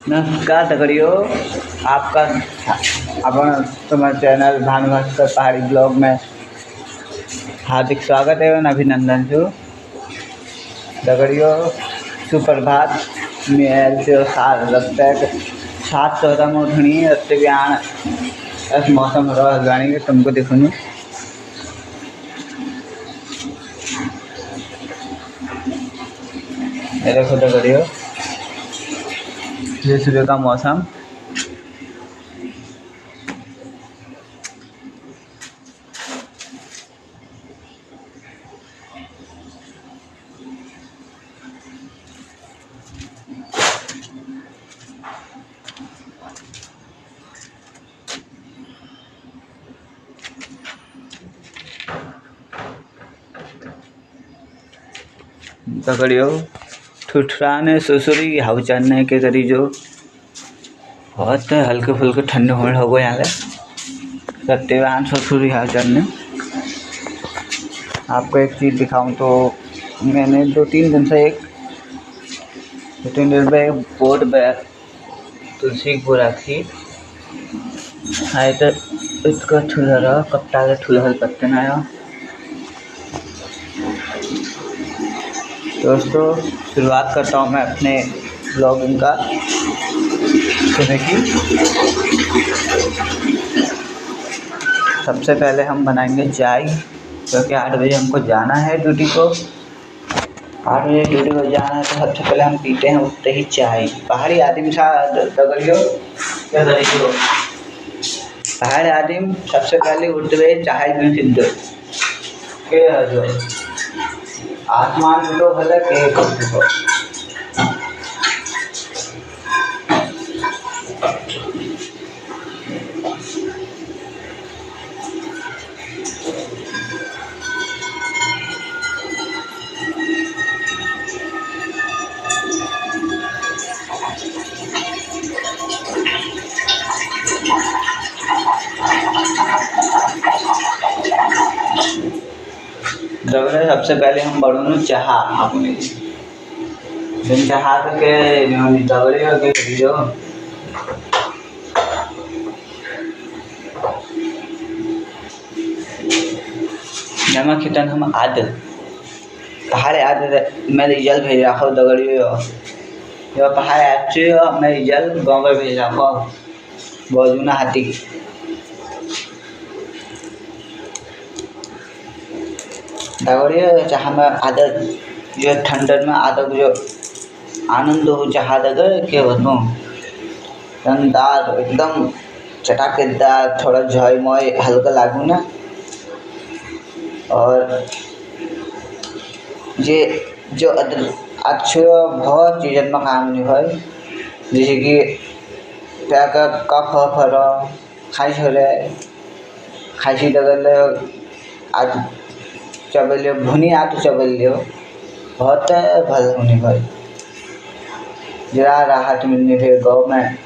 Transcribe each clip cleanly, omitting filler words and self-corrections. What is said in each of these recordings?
नमस्कार दगड़ियों, आपका अपन तुम्हारे चैनल भानुभास्कर पहाड़ी ब्लॉग में हार्दिक स्वागत एवं अभिनंदन छो दगड़ियों। सुप्रभात। मैं से सात लगता है 7:14 में उठनी रस्ते भी आना ऐसा मौसम रहा गाड़ी के तुमको देखूँ। देखो दगड़ियों, ये सुबह का मौसम। दगड़ियों, ठुठराने सुसुरी हवा चलने के करी जो बहुत हल्के फुल्के ठंडे होने हो गए यहाँ सत्यवान सुसुरी हवा चलने। आपको एक चीज़ दिखाऊं तो मैंने 2-3 दिन से एक बोर्ड पे तुलसी को रखी है तो इसका ठुलरा कप्ता के ठुलहल पत्ते ना आया। दोस्तों, शुरुआत करता हूँ मैं अपने ब्लॉगिंग का सुबह की। सबसे पहले हम बनाएंगे चाय, क्योंकि 8 बजे हमको जाना है ड्यूटी को। 8 बजे ड्यूटी को जाना है तो सबसे पहले हम पीते हैं उठते ही चाय। पहाड़ी आदमी सा दगड़ियों क्या करेंगे, पहाड़ी आदमी सबसे पहले उठते हुए चाय में सिद्ध के जो आसमान तो भले के को सबसे पहले हम बढ़ू चाह अपने दिन चाह के दगड़ियों के जो नमक खितन हम आद पहाड़ आद मैं रिजल्ट भेज रखा दगड़ियों। जो पहाड़ अच्छे मैं रिजल्ट गाँव में भेज रखा बजूना हाथी। दगड़ियों चाह में आदत जो ठंडर में आदत जो आनंद हो चाह दगर के बताऊँ दार एकदम चटाकेदार, थोड़ा झोई हल्का लागू ना। और ये जो अच्छे बहुत चीज़ में काम नहीं है, जैसे कि क्या का कफ फर खाई छोड़े खाई दगल आज चबलियो भुनी आटू चबलियो बहुत भल होनी भाई जरा राहत मिलनी फिर गाँव में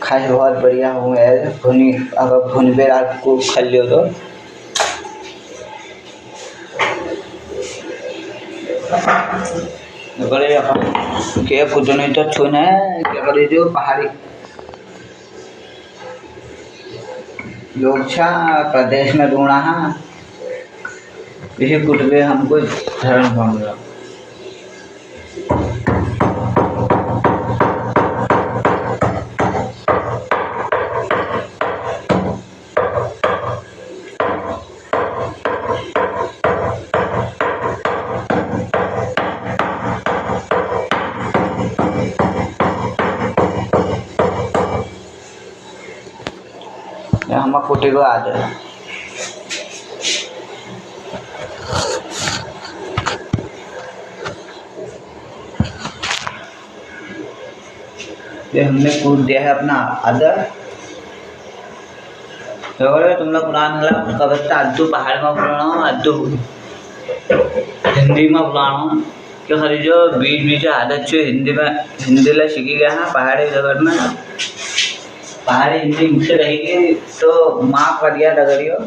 खाई बहुत बढ़िया हूँ यार। भुनी अगर भुन पे आपको खा लियो तो बड़े के पुजने तो छूने क्या करे जो पहाड़ी लोग छा प्रदेश में ढूंढा है इसे कुटबे हमको धर्म बन रहा। हम कुटी को आ जाए ये हमने कूट दिया है अपना अदर। तो तुम लोग पुराना हला कबत्ता अद्दू पहाड़ में पुराना अद्दू हिंदी में पुराना क्या खरी जो बीच आदत छो हिंदी ला सीखी गया है पहाड़ी जगत में। पहाड़ी हिंदी मुझसे रहेगी तो माँ पड़ गया दगड़ियों।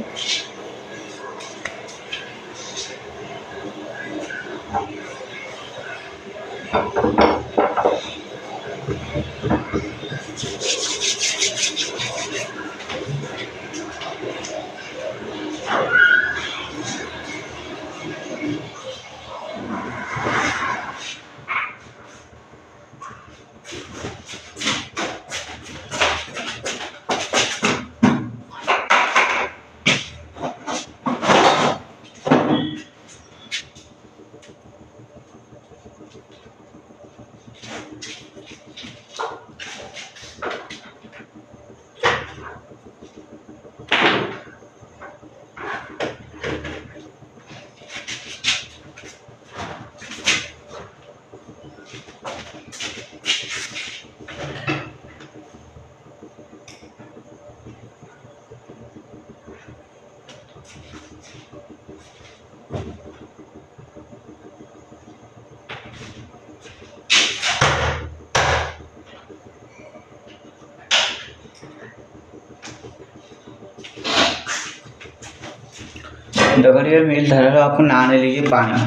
दगड़ियों मील धरल आपको नहाने लीजिए पानी।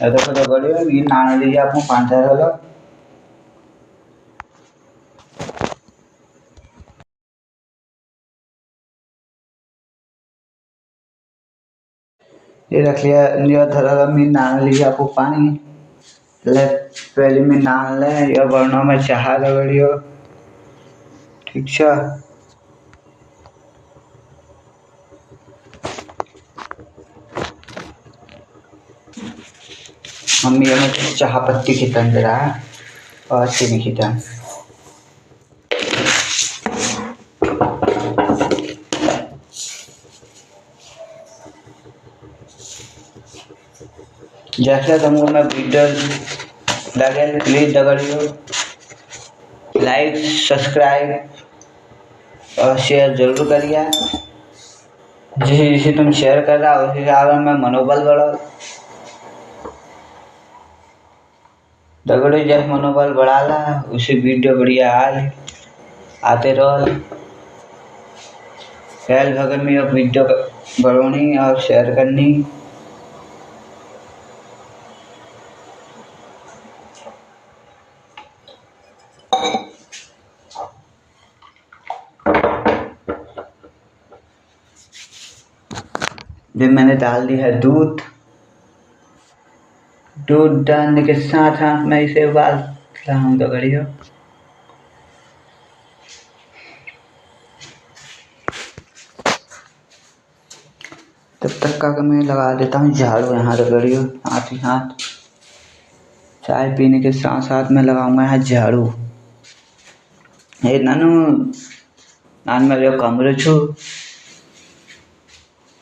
देखो दगड़ियों मील नहाने लीजिए आपको पानी धरल। ये रख लिया धरल मील नहाने लीजिए आपको पानी। पहले में नहा ले या वरना में चाह दगड़ियों। ठीक है मम्मी हमें चाह पत्ती खितन जरा और चीनी खितन। जैसे तुमको मैं वीडियो लगे प्लीज दगड़ियों लाइक सब्सक्राइब और शेयर जरूर करिए। जैसे जैसे तुम शेयर कर रहा उसी हिसाब में मनोबल बढ़ो। दगड़ियों जैसे मनोबल बढ़ाला उसी वीडियो बढ़िया आते रहो। फैल भगत में वीडियो बढ़ानी और शेयर करनी। फिर मैंने डाल दी है दूध। दूध डालने के साथ साथ मैं इसे उबाल रहा हूँ दगड़ियों। तब तक का मैं लगा देता हूँ झाड़ू यहाँ दगड़ियों हाथ ही हाथ। चाय पीने के साथ साथ मैं लगाऊंगा यहाँ झाड़ू। ये नान में जो कमरे छो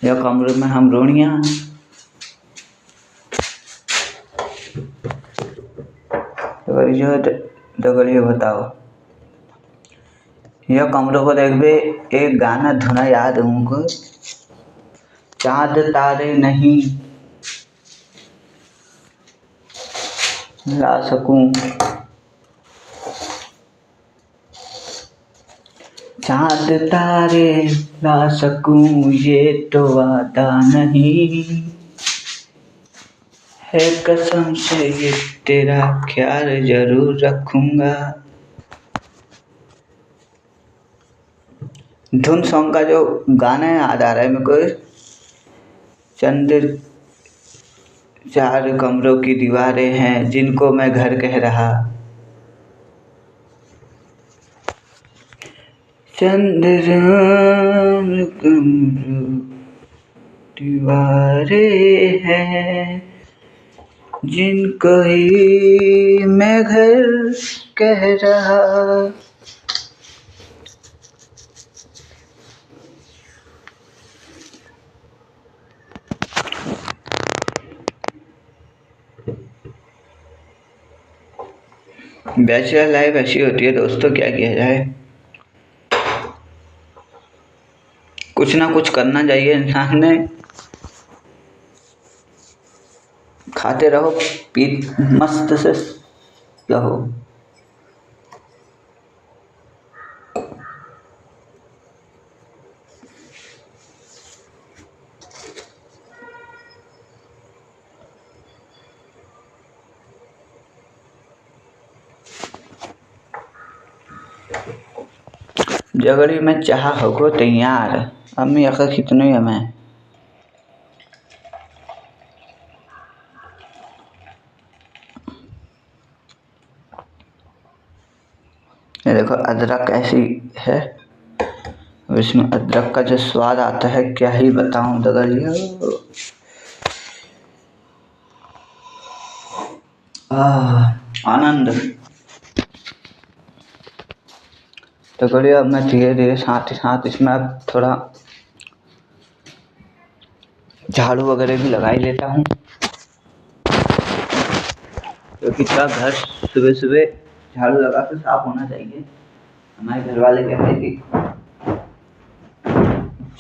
या कमरे में हम रोनिया दगड़ियों बताओ यह कमरों को देखबे एक गाना धुना याद हमको। चाँद तारे नहीं ला सकूं, चाँद तारे ला सकूं ये तो वादा नहीं है, कसम से ये तेरा ख्याल जरूर रखूंगा। धुन सॉन्ग का जो गाना है याद आ रहा है मेरे को। चंद चार कमरों की दीवारें हैं जिनको मैं घर कह रहा। चंद कमरों दीवारें हैं जिनको ही मैं घर कह रहा। बैचलर लाइफ ऐसी होती है दोस्तों, क्या किया जाए। कुछ ना कुछ करना चाहिए इंसान ने। खाते रहो पी मस्त से रहो। जगड़ी में चाह होगो तैयार। अम्मी अखा कितनी है मैं ये देखो अदरक ऐसी है, और इसमें अदरक का जो स्वाद आता है क्या ही बताऊं दगड़ियों। आनंद। दगड़ियों अब मैं धीरे धीरे साथ ही साथ इसमें अब थोड़ा झाड़ू वगैरह भी लगा ही लेता हूँ, क्योंकि क्या घर सुबह सुबह झाड़ू लगा के साफ होना चाहिए। हमारे घर वाले कहते हैं कि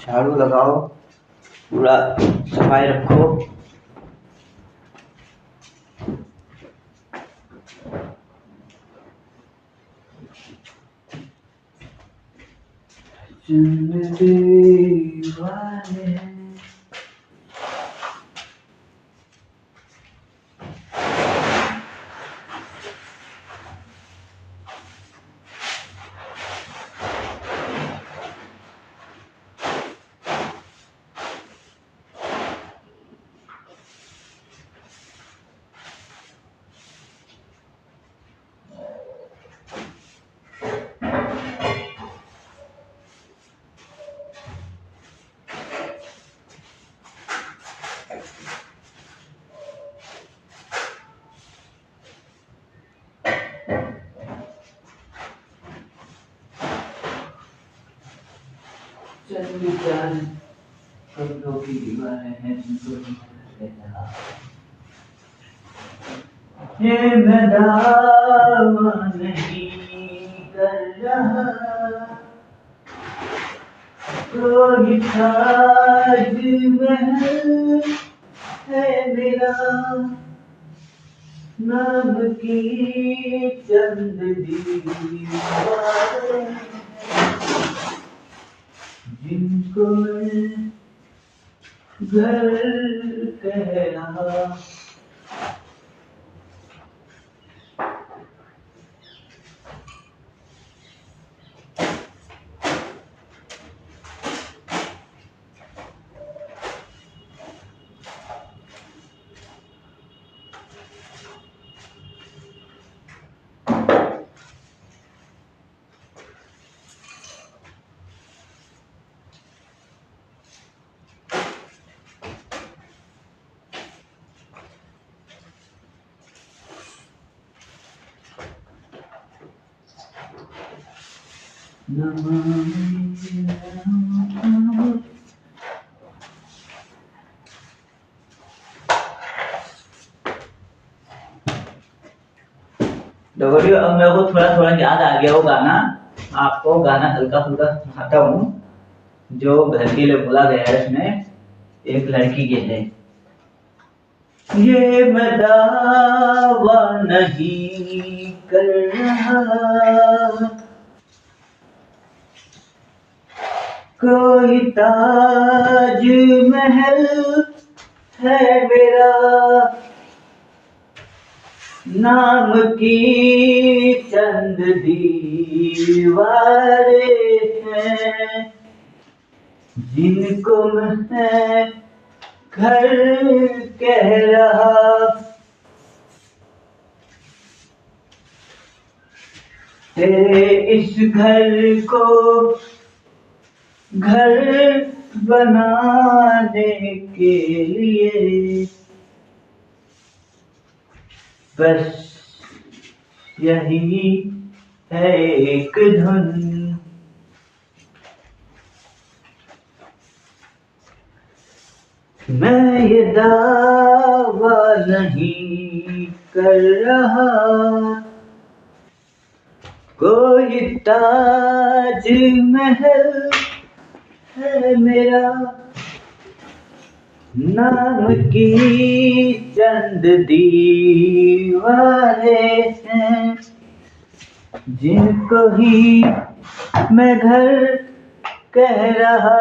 झाड़ू लगाओ, पूरा सफाई रखो। कपड़ों की दीवारें हैं जिनको ये मैं दावा नहीं कर रहा, कोई ताजमहल है मेरा, नाम की चंद दीवारें जिनको मैं घर कह रहा। दगड़ियों अब मेरे को थोड़ा थोड़ा याद आ गया वो गाना, आपको गाना हल्का फुल्का सुनाता हूँ जो घर के लिए बोला गया है इसमें, एक लड़की के लिए। ये मैं दावा नहीं कर रहा, कोई ताज महल है मेरा, नाम की चंद दीवारें हैं जिनको मैं घर कह रहा। तेरे इस घर को घर बनाने के लिए बस यही है एक धुन, मैं ये दावा नहीं कर रहा, कोई ताज महल है मेरा, नाम की चंद दीवारें हैं जिनको ही मैं घर कह रहा।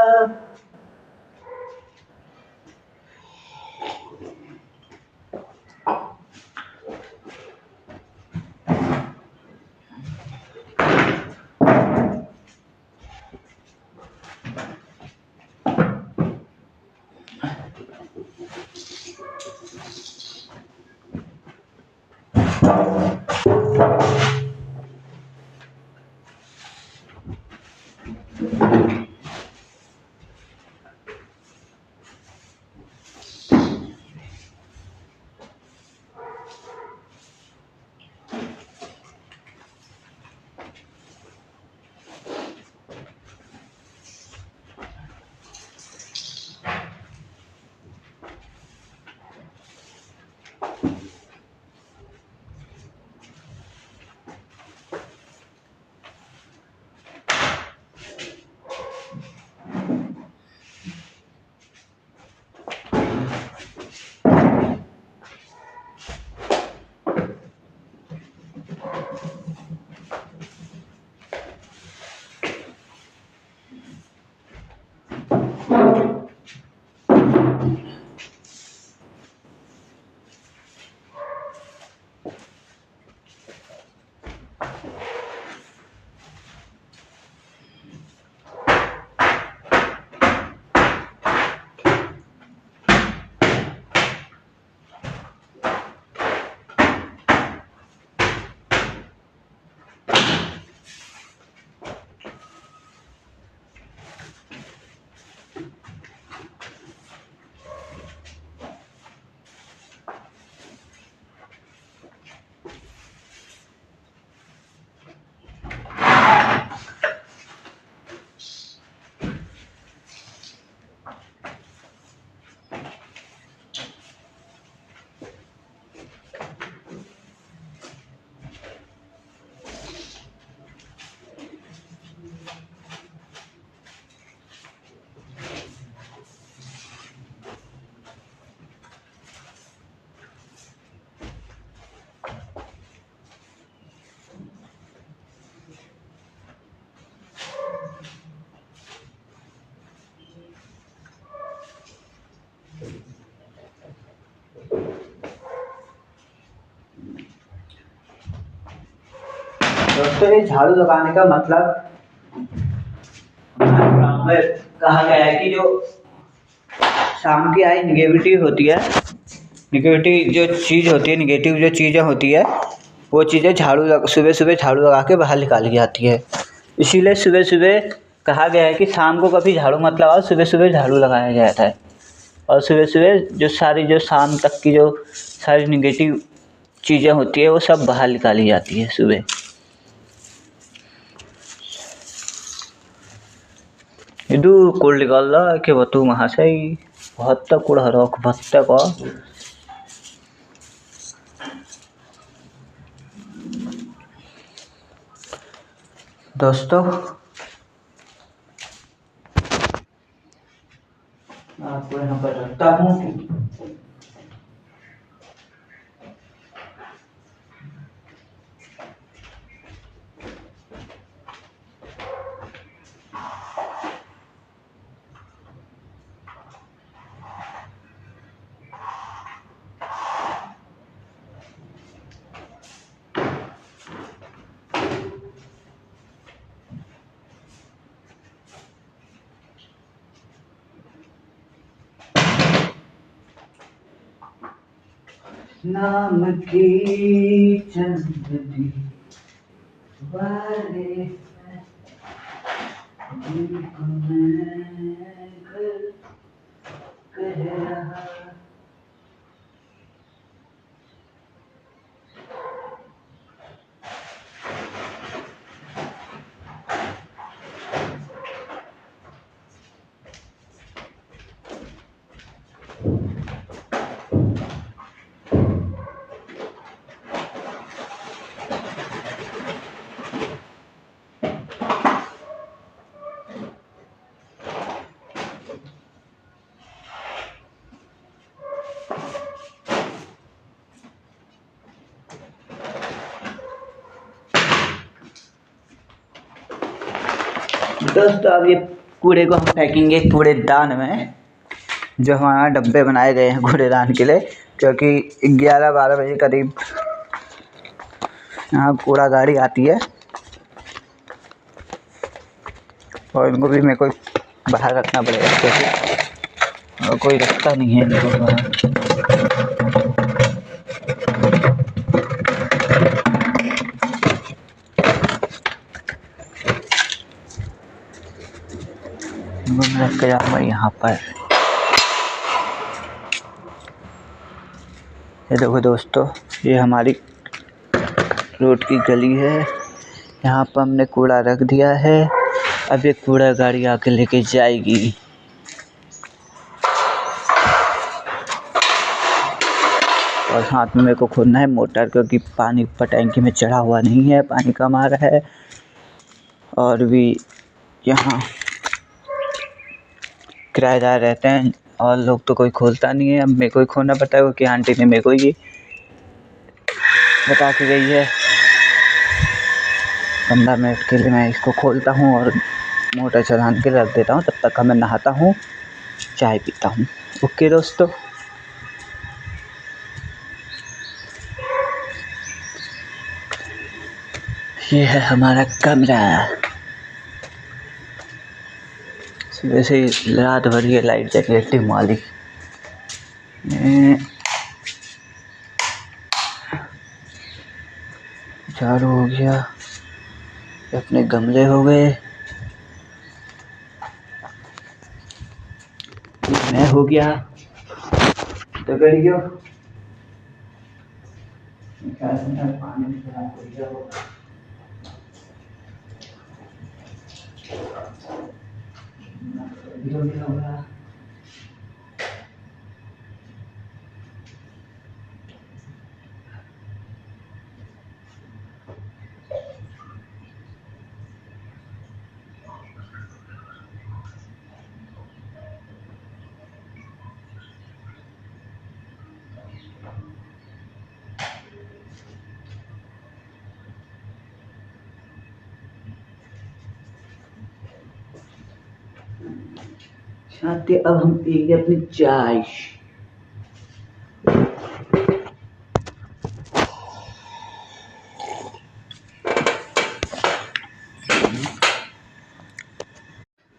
दोस्तों ये झाड़ू लगाने का मतलब में कहा गया है कि जो शाम की आई निगेटिविटी होती है, निगेटिव जो चीज़ होती है, निगेटिव जो चीज़ें होती है, वो चीज़ें सुबह सुबह झाड़ू लगा के बाहर निकाली जाती है। इसीलिए सुबह सुबह कहा गया है कि शाम को कभी झाड़ू मत लगाओ, सुबह सुबह झाड़ू लगाया जाता है। और सुबह सुबह जो शाम तक की जो सारी निगेटिव चीज़ें होती है वो सब बाहर निकाली जाती है सुबह। ಇದು ಕೂಡ್ಲಿಗಲ್ಲ के बतू महाशय भत्त ಕೂಡ रख भत्त को दोस्तों आपको यहाँ पर रखता हूँ। नाम की चंदनी वाले कह रहा। दोस्तों अब ये कूड़े को हम फेंकेंगे कूड़ेदान में, जो हमारा डब्बे बनाए गए हैं कूड़ेदान के लिए, क्योंकि 11-12 बजे करीब यहाँ कूड़ा गाड़ी आती है और इनको भी मेरे को बाहर रखना पड़ेगा क्योंकि और कोई रखता नहीं है इनको बाहर। रख के जाऊँगा यहाँ पर। ये देखो दोस्तों, ये हमारी रोड की गली है, यहाँ पर हमने कूड़ा रख दिया है। अब ये कूड़ा गाड़ी आके लेके जाएगी। और हाथ में मेरे को खोलना है मोटर, क्योंकि पानी ऊपर टैंकी में चढ़ा हुआ नहीं है, पानी कम आ रहा है। और भी यहाँ किराएदार रहते हैं और लोग तो कोई खोलता नहीं है, अब मेरे को ही खोलना पड़ता है, क्योंकि आंटी ने मेरे को ही बता के गई है। 15 मिनट के लिए मैं इसको खोलता हूँ और मोटर चलाने के रख देता हूँ, तब तक मैं नहाता हूँ, चाय पीता हूँ। ओके दोस्तों, ये है हमारा कमरा। सुबह से रात भर ये लाइट जल रही थी मालिक। झाड़ू हो गया, अपने गमले हो गए, मैं हो गया तो करियो पानी में होगा। चाहते अब हम पिएंगे अपनी चाय।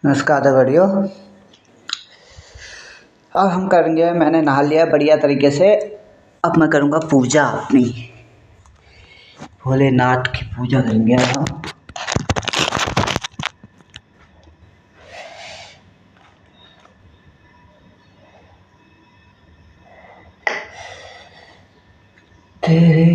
नमस्कार दगड़ियों। अब हम करेंगे, मैंने नहा लिया बढ़िया तरीके से। अब मैं करूँगा पूजा अपनी, भोलेनाथ की पूजा करेंगे हम। तेरे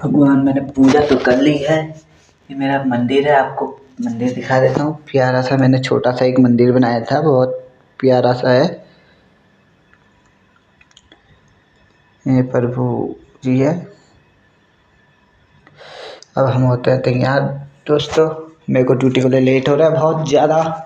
भगवान, मैंने पूजा तो कर ली है। ये मेरा मंदिर है, आपको मंदिर दिखा देता हूँ। प्यारा सा मैंने छोटा सा एक मंदिर बनाया था, बहुत प्यारा सा है। ये प्रभु जी है। अब हम होते हैं तैयार दोस्तों, मेरे को ड्यूटी के लिए लेट हो रहा है बहुत ज़्यादा।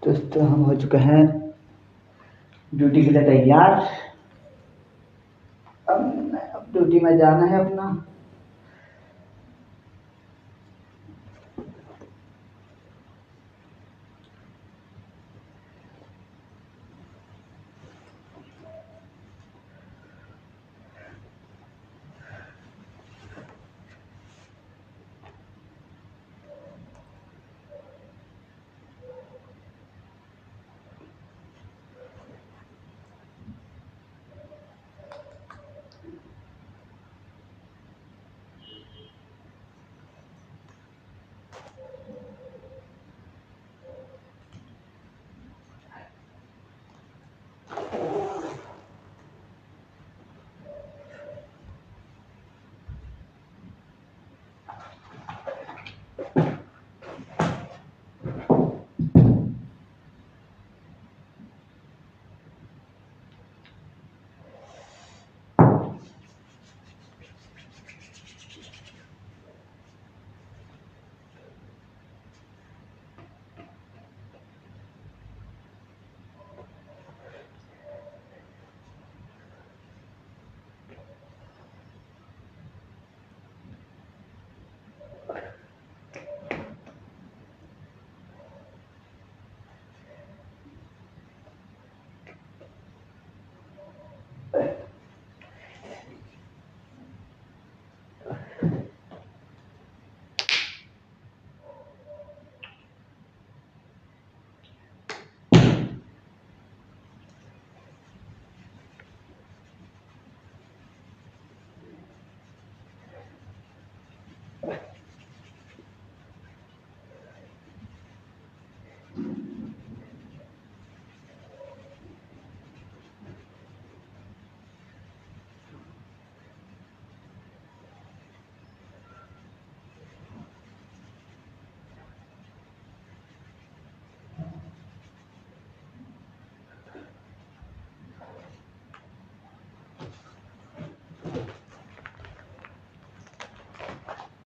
दोस्तों हम हो चुके हैं ड्यूटी के लिए तैयार। अब ड्यूटी में जाना है अपना।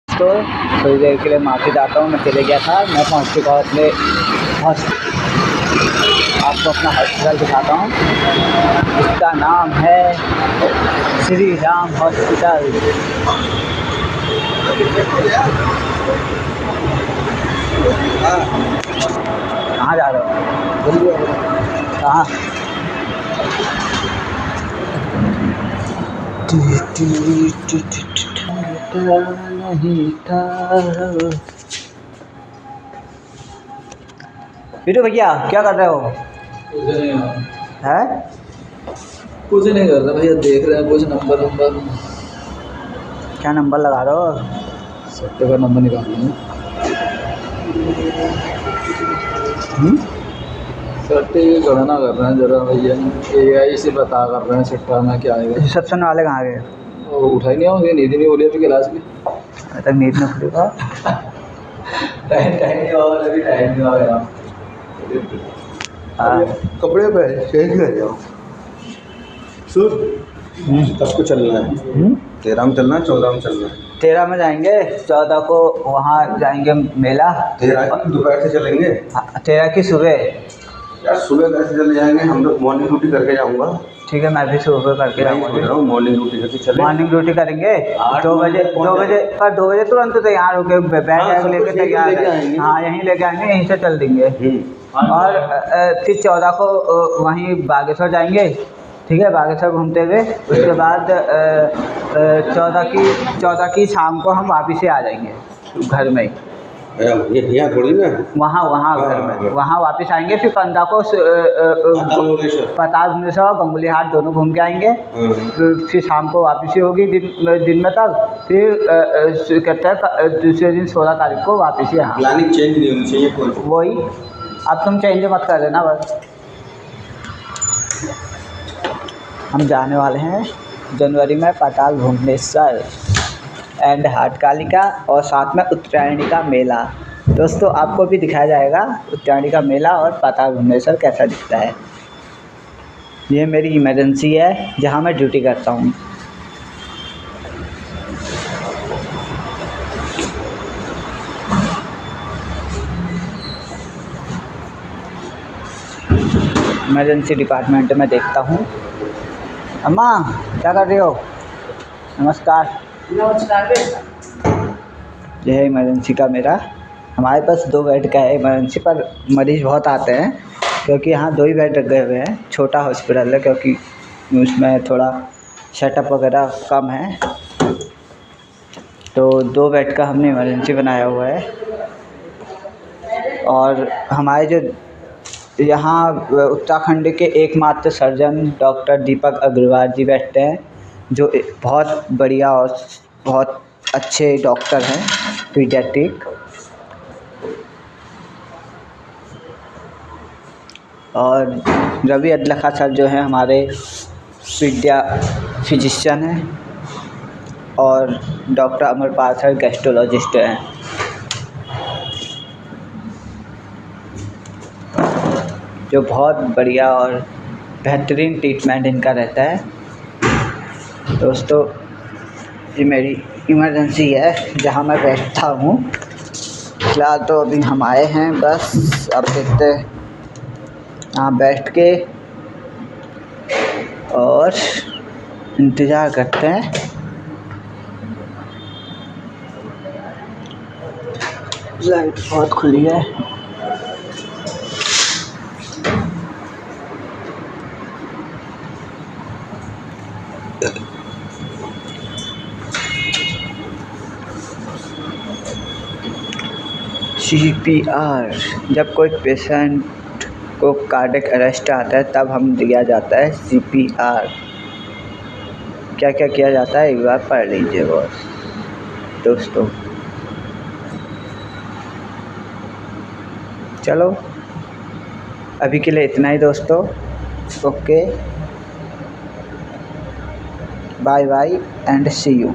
तो थोड़ी देर के लिए माफ़ी चाहता हूँ, मैं चले गया था। मैं पहुँच चुका हूँ अपने आपको अपना हॉस्पिटल दिखाता हूँ। इसका नाम है श्री राम हॉस्पिटल। कहाँ जा रहे हो? कहाँ? नहीं था। वीडियो भैया क्या कर रहे हो? कुछ नहीं है कुछ नहीं कर रहा भैया, देख रहे हैं कुछ नंबर। क्या नंबर लगा रहे हो? सट्टे का नंबर निकाल रहे हैं। सट्टे की गणना कर रहे हैं जरा भैया, AI से पता कर रहे हैं सट्टा में क्या आएगा। रिसेप्शन वाले कहाँ गए? वो उठा ही नहीं होंगे, नींद नहीं हो रही अभी क्लास में। अभी तक नींद नहीं खुलेगा। टाइम नहीं होगा, अभी टाइम नहीं होगा। कपड़े पहन चेंज कर जाओ। सुन, कब को चलना है? 13 में चलना है, 14 में चलना है? 13 में जाएंगे, 14 को वहाँ जाएंगे मेला। 13 की दोपहर से चलेंगे? 13 की सुबह। यार सुबह कैसे चले जाएंगे, हम लोग मॉर्निंग ड्यूटी करके जाऊँगा। ठीक है, मैं भी सुबह करके जाऊँगा। मॉर्निंग ड्यूटी करके चले। मॉर्निंग ड्यूटी करेंगे 2 बजे। 2 बजे तुरंत तैयार होके बैग लेके तैयार। हाँ, यहीं लेके आएंगे, यहीं से चल देंगे। और फिर 14 को वहीं बागेश्वर जाएंगे। ठीक है, बागेश्वर घूमते हुए उसके बाद 14 की शाम को हम वापस से आ जाएंगे घर में। ये यहाँ थोड़ी ना, वहाँ घर में वहाँ वापस आएंगे। फिर 15 को पताल भुवनेश्वर और गंगुली हाट दोनों घूम के आएंगे। फिर शाम को वापसी होगी दिन में तक। फिर कहते हैं दूसरे दिन 16 तारीख को वापसी यहाँ। प्लानिंग चेंज नहीं होनी चाहिए कोई। वही, अब तुम चेंज मत कर देना बस। हम जाने वाले हैं जनवरी में पाताल भुवनेश्वर एंड हाटकालिका और साथ में उत्तरायणी का मेला। दोस्तों आपको भी दिखाया जाएगा उत्तरायणी का मेला और पाताल भुवनेश्वर कैसा दिखता है। ये मेरी इमरजेंसी है जहाँ मैं ड्यूटी करता हूँ। इमरजेंसी डिपार्टमेंट में देखता हूँ। अम्मा क्या कर रही हो? नमस्कार। यह है इमरजेंसी का मेरा। हमारे पास 2 बेड का है इमरजेंसी, पर मरीज़ बहुत आते हैं क्योंकि यहाँ 2 ही बेड लगे हुए हैं। छोटा हॉस्पिटल है क्योंकि उसमें थोड़ा सेटअप वगैरह कम है, तो 2 बेड का हमने इमरजेंसी बनाया हुआ है। और हमारे जो यहाँ उत्तराखंड के एकमात्र सर्जन डॉक्टर दीपक अग्रवाल जी बैठते हैं, जो बहुत बढ़िया और बहुत अच्छे डॉक्टर हैं पीडियाट्रिक। और रवि अदलखा सर जो हैं हमारे फिजिशियन हैं, और डॉक्टर अमरपाल सर गैस्ट्रोलॉजिस्ट हैं। जो बहुत बढ़िया और बेहतरीन ट्रीटमेंट इनका रहता है। दोस्तों, ये मेरी इमरजेंसी है जहाँ मैं बैठता हूँ। फिलहाल तो अभी हम आए हैं, बस अब देखते हैं यहाँ बैठ के और इंतज़ार करते हैं। लाइट बहुत खुली है। CPR, जब कोई पेशेंट को कार्डियक अरेस्ट आता है तब हम दिया जाता है CPR। क्या क्या किया जाता है एक बार पढ़ लीजिए बस दोस्तों। चलो अभी के लिए इतना ही दोस्तों। Okay, bye bye and see you.